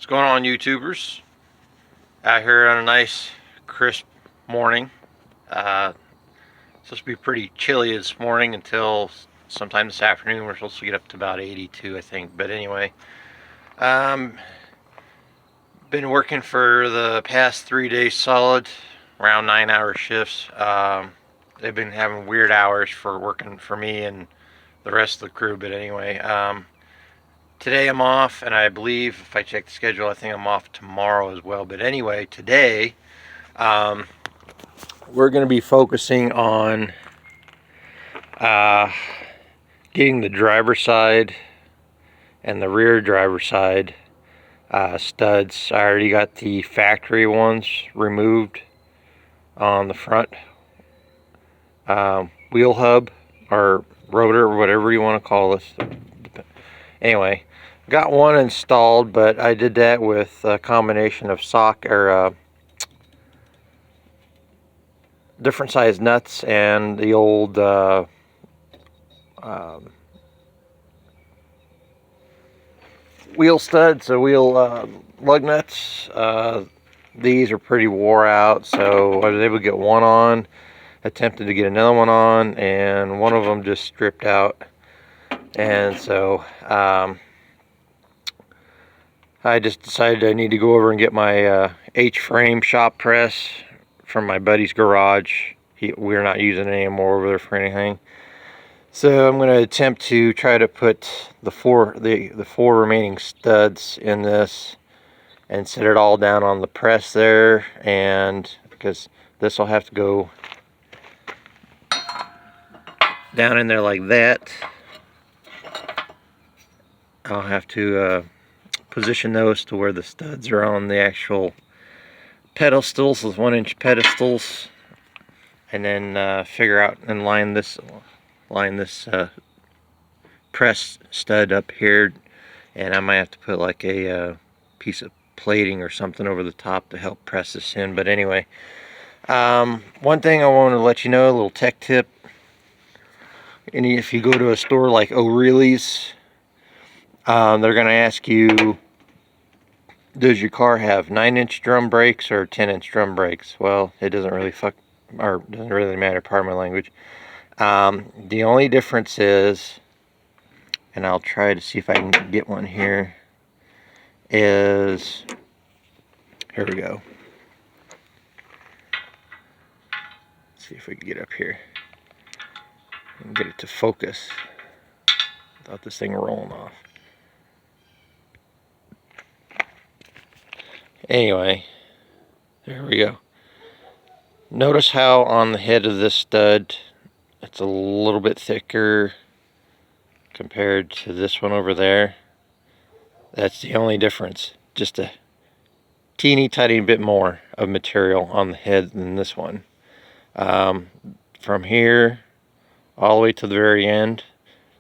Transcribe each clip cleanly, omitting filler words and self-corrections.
What's going on, YouTubers? Out here on a nice crisp morning. It's supposed to be pretty chilly this morning until sometime this afternoon. We're supposed to get up to about 82, I think. But anyway, been working for the past 3 days solid, around 9-hour shifts. They've been having weird hours for working for me and the rest of the crew. But anyway, today I'm off, and I believe if I check the schedule, I think I'm off tomorrow as well. But anyway, today we're going to be focusing on getting the driver's side and the rear driver's side studs. I already got the factory ones removed on the front wheel hub or rotor, or whatever you want to call this. Anyway, got one installed, but I did that with a combination of different size nuts and the old wheel studs, so wheel lug nuts. These are pretty wore out, so I was able to get one on, attempted to get another one on, and one of them just stripped out. And so I just decided I need to go over and get my H-frame shop press from my buddy's garage. We're not using it anymore over there for anything. So I'm going to attempt to try to put the four remaining studs in this and set it all down on the press there, and because this will have to go down in there like that, I'll have to position those to where the studs are on the actual pedestals, those 1-inch pedestals, and then figure out and line this press stud up here, and I might have to put like a piece of plating or something over the top to help press this in. But anyway, one thing I want to let you know, a little tech tip. And if you go to a store like O'Reilly's, they're going to ask you, does your car have 9-inch drum brakes or 10-inch drum brakes? Well, it doesn't really doesn't really matter, pardon my language. The only difference is, and I'll try to see if I can get one here, is, here we go. Let's see if we can get up here and get it to focus without this thing rolling off. Anyway, there we go. Notice how on the head of this stud it's a little bit thicker compared to this one over there. That's the only difference. Just a teeny tiny bit more of material on the head than this one. From here all the way to the very end,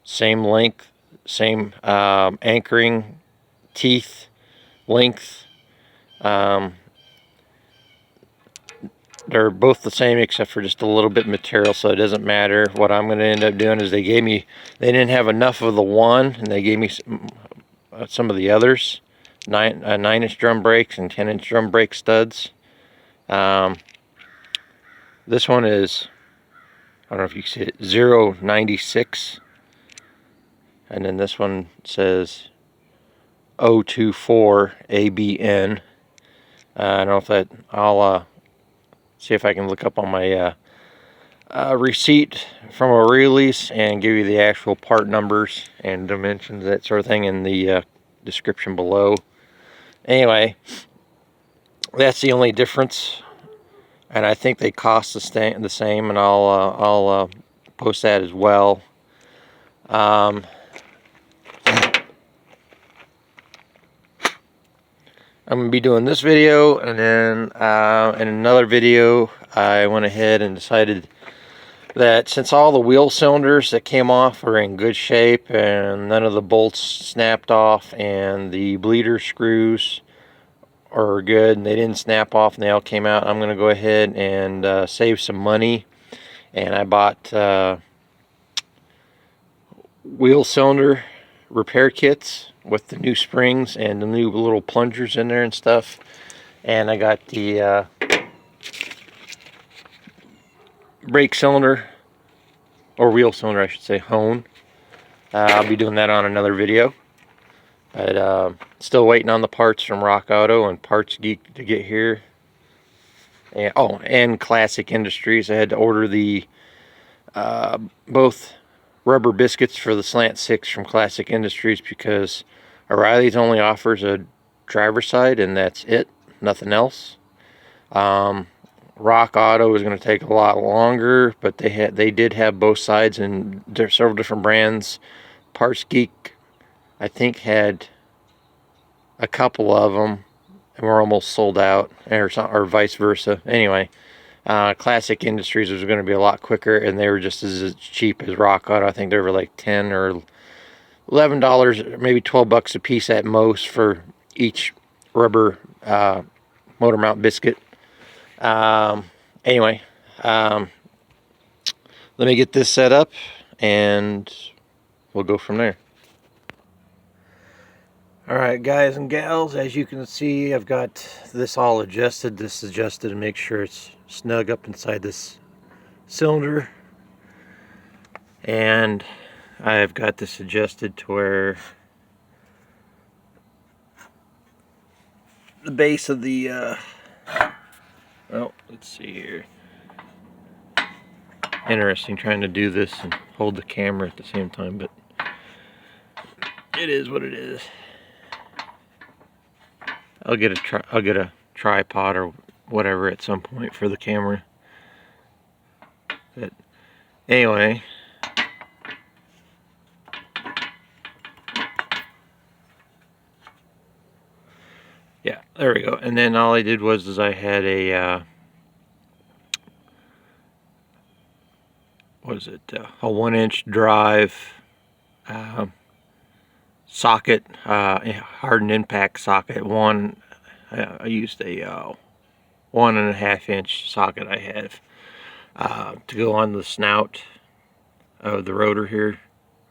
same length, same anchoring teeth length. They're both the same except for just a little bit material, so it doesn't matter. What I'm going to end up doing is they didn't have enough of the one, and they gave me some of the others, 9-inch drum brakes and 10-inch drum brake studs. This one is, I don't know if you can see it, 096, and then this one says 024 ABN. I don't know if that, I'll see if I can look up on my receipt from O'Reilly's and give you the actual part numbers and dimensions, that sort of thing, in the description below. Anyway, that's the only difference, and I think they cost the same, and I'll post that as well. I'm going to be doing this video, and then in another video I went ahead and decided that since all the wheel cylinders that came off are in good shape and none of the bolts snapped off and the bleeder screws are good and they didn't snap off and they all came out, I'm going to go ahead and save some money, and I bought wheel cylinder repair kits with the new springs and the new little plungers in there and stuff. And I got the brake cylinder, or wheel cylinder I should say, hone. I'll be doing that on another video. But still waiting on the parts from Rock Auto and Parts Geek to get here. And, oh, and Classic Industries. I had to order the both rubber biscuits for the Slant 6 from Classic Industries because O'Reilly's only offers a driver's side and that's it, nothing else. Rock Auto is going to take a lot longer, but they did have both sides, and there's several different brands. Parts Geek, I think, had a couple of them and were almost sold out, or vice versa. Anyway, Classic Industries was going to be a lot quicker, and they were just as cheap as Rock Auto. I think they were like $10 or $11, maybe $12 a piece at most for each rubber motor mount biscuit. Anyway, let me get this set up and we'll go from there. Alright guys and gals, as you can see, I've got this all adjusted. This is adjusted to make sure it's snug up inside this cylinder. And I've got this adjusted to where the base of the well, let's see here. Interesting trying to do this and hold the camera at the same time, but it is what it is. I'll get a tripod or whatever at some point for the camera. But anyway, yeah, there we go. And then all I did was I had a what is it? A 1-inch drive socket, hardened impact socket. I used a 1.5-inch socket I have to go on the snout of the rotor here,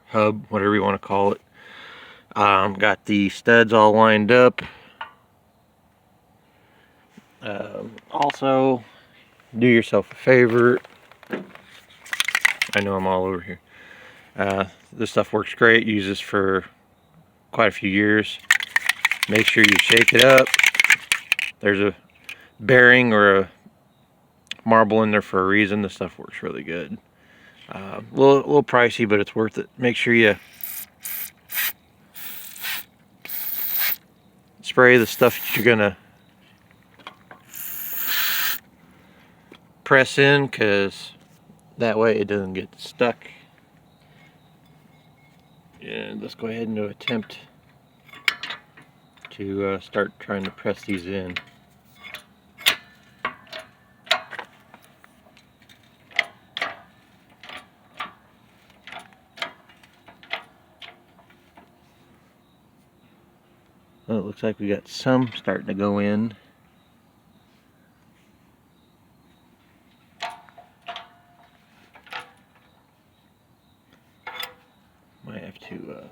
hub, whatever you want to call it. Got the studs all lined up. Also, do yourself a favor. I know I'm all over here. This stuff works great. Use this for quite a few years. Make sure you shake it up. There's a bearing or a marble in there for a reason. This stuff works really good. A little pricey, but it's worth it. Make sure you spray the stuff that you're gonna press in, because that way it doesn't get stuck. And let's go ahead and attempt to start trying to press these in. Well, it looks like we got some starting to go in. Might have to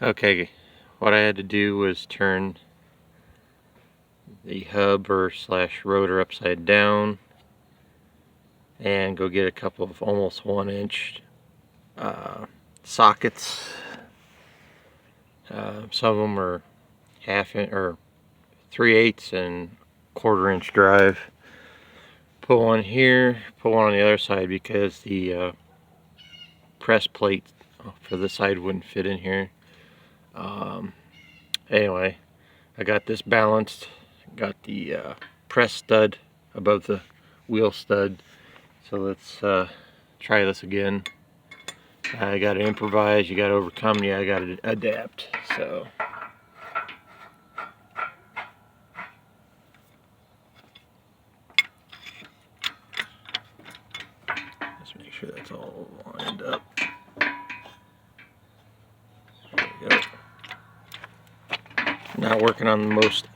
okay, what I had to do was turn the hub or slash rotor upside down and go get a couple of almost 1-inch sockets. Some of them are 1/2 inch or 3/8 and 1/4 inch drive. Put one here, put one on the other side because the press plate for this side wouldn't fit in here. Anyway, I got this balanced. Got the press stud above the wheel stud. So let's try this again. I got to improvise. You got to overcome. Yeah, I got to adapt. So let's make sure that's all lined up. There we go. Not working on the most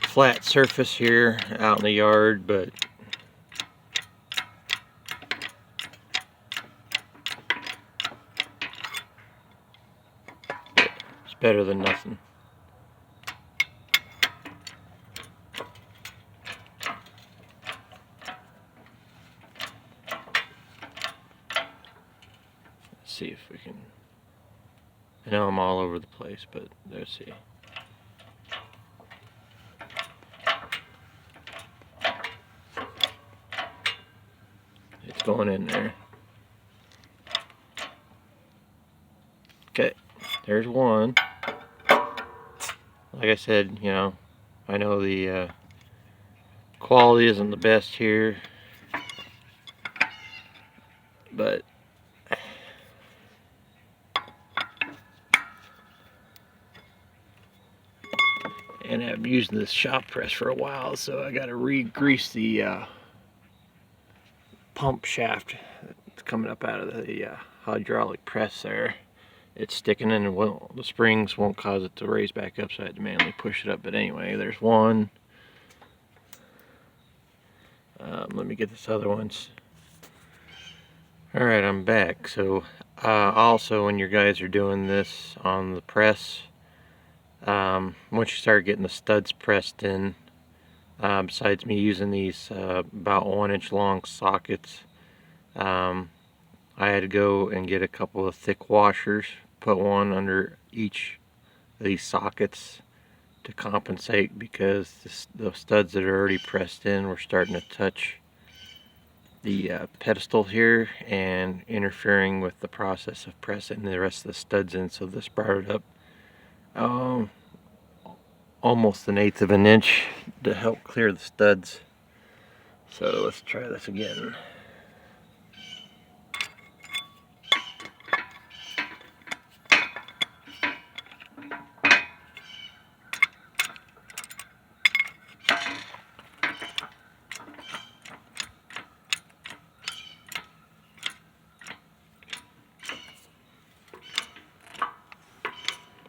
flat surface here out in the yard, but it's better than nothing. Let's see if we can. I know I'm all over the place, but let's see. It's going in there. Okay, there's one. Like I said, you know, I know the quality isn't the best here, but and I've been using this shop press for a while, so I got to re-grease the pump shaft that's coming up out of the hydraulic press there. It's sticking in, and the springs won't cause it to raise back up, so I had to manually push it up. But anyway, there's one. Let me get this other one. Alright, I'm back. So also, when you guys are doing this on the press, once you start getting the studs pressed in, besides me using these about 1-inch long sockets, I had to go and get a couple of thick washers, put one under each of these sockets to compensate, because the studs that are already pressed in were starting to touch the pedestal here and interfering with the process of pressing the rest of the studs in. So this brought it up almost 1/8 of an inch to help clear the studs. So let's try this again.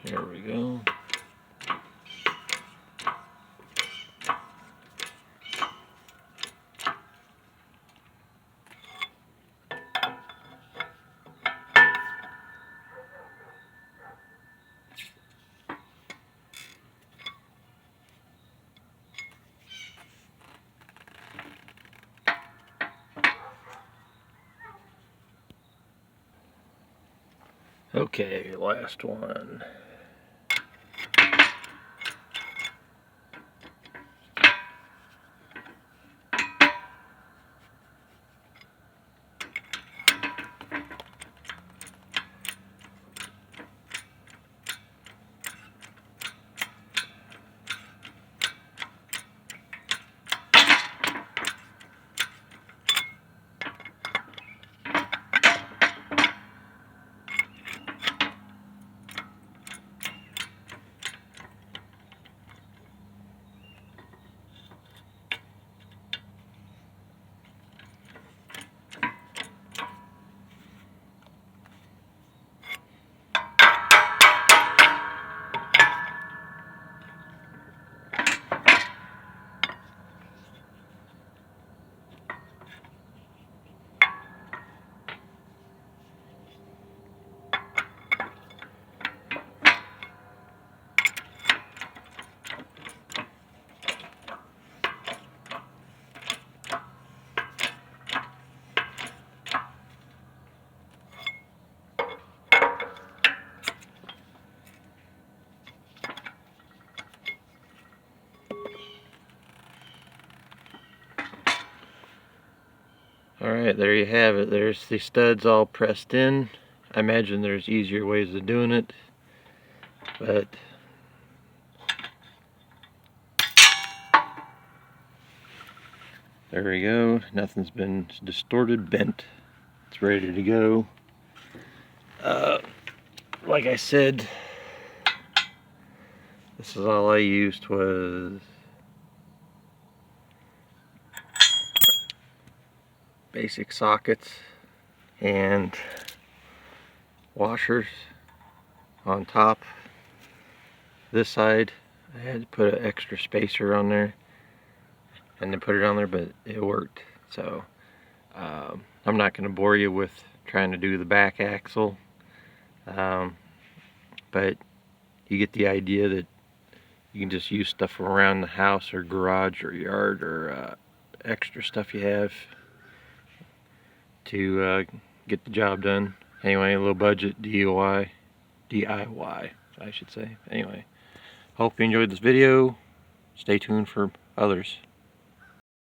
There we go. Okay, last one. Alright, there you have it. There's the studs all pressed in. I imagine there's easier ways of doing it, but there we go. Nothing's been distorted, bent. It's ready to go. Like I said, This is all I used was basic sockets and washers on top. This side I had to put an extra spacer on there and then put it on there, but it worked. So I'm not going to bore you with trying to do the back axle, but you get the idea that you can just use stuff from around the house or garage or yard or extra stuff you have to get the job done. Anyway, a low budget DIY, I should say. Anyway, hope you enjoyed this video. Stay tuned for others.